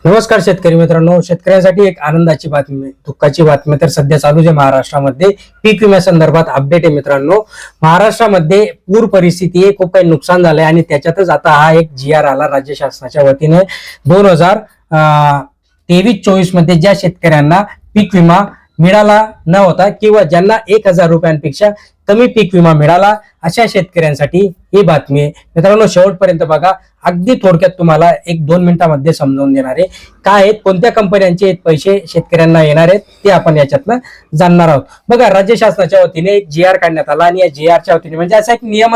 नमस्कार शेतकरी मित्रांनो, शेतकऱ्यांसाठी एक आनंदाची बातमी, दुःखाची बातमी तर सध्या चालू आहे महाराष्ट्रामध्ये पीक विम्यासंदर्भात अपडेट आहे मित्रांनो। महाराष्ट्रामध्ये पूर परिस्थिती आहे, खूप काही नुकसान झालंय आणि त्याच्यातच आता हा एक GR आला राज्य शासनाच्या वतीने 2023-24 मध्ये ज्या शेतकऱ्यांना पीक विमा मिळाला न होता किंवा ज्यांना 1000 रुपयांपेक्षा कमी पीक विमा मिळाला अशा शेतकऱ्यांसाठी ही बातमी आहे मित्रांनो। शेवटपर्यंत बघा, अगदी थोडक्यात तुम्हाला 1-2 मिनिटांमध्ये समजावून देणार आहे काय आहेत, कोणत्या कंपन्यांचे पैसे शेतकऱ्यांना येणार आहेत ते आपण याच्यातनं जाणणार आहोत। बघा, राज्य शासनाच्या वतीने एक GR काढण्यात आला आणि या GRच्या वतीने म्हणजे असा एक नियम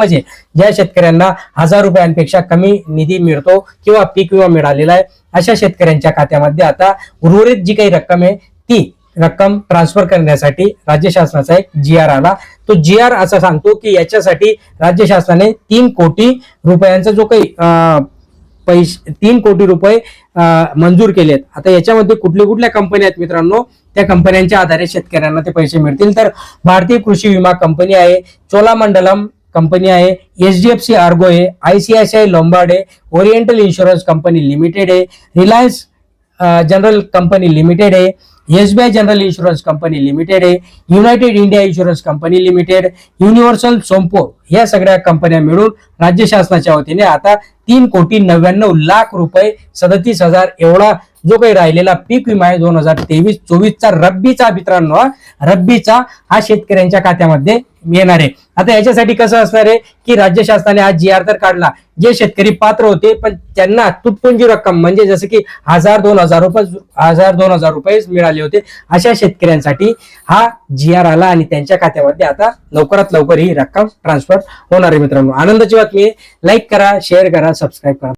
आहे, ज्या शेतकऱ्यांना 1000 रुपयांपेक्षा कमी निधी मिळतो किंवा पीक विमा मिळालेला आहे अशा शेतकऱ्यांच्या खात्यामध्ये आता उर्वरित जी काही रक्कम आहे ती रक्कम ट्रान्सफर करण्यासाठी राज्य शासनाचा एक GR आला। तो GR असा सांगतो की याच्यासाठी राज्य शासनाने 3 कोटी रुपयांचा जो काही 3 कोटी रुपये मंजूर केलेत। आता याच्यामध्ये कुठल्या कंपन्या आहेत मित्रांनो, त्या कंपन्यांच्या आधारे शेतकऱ्यांना ते पैसे मिळतील। तर भारतीय कृषी विमा कंपनी आहे, चोलामंडलम कंपनी आहे, HDFC आर्गो आहे, ICICI लोंबार्ड आहे, ओरिएंटल इन्शुरन्स कंपनी लिमिटेड आहे, रिलायन्स जनरल कंपनी लिमिटेड आहे, SBI General Insurance company limited आहे, United India Insurance company limited, Universal Sompo, या सगळ्या कंपन्या मिळून राज्य शासनाच्या वतीने आता 3,99,00,000 रुपये 37,000 एवढा जो काही राहिलेला पीक विमा आहे 2023-24चा रब्बीचा मित्रांनो, रब्बीचा हा शेतकऱ्यांच्या खात्यामध्ये येणार आहे। आता याच्यासाठी कसं असणार आहे की राज्य शासनाने हा GR तर काढला, जे शेतकरी पात्र होते पण त्यांना तुटपुंजी रक्कम म्हणजे जसं की 1000-2000 रुपये मिळाले होते अशा शेतकऱ्यांसाठी हा GR आला आणि त्यांच्या खात्यामध्ये आता लवकरात लवकर ही रक्कम ट्रान्सफर होणार आहे मित्रांनो। आनंदाची बातमी आहे, लाईक करा, शेअर करा, सबस्क्राईब करा।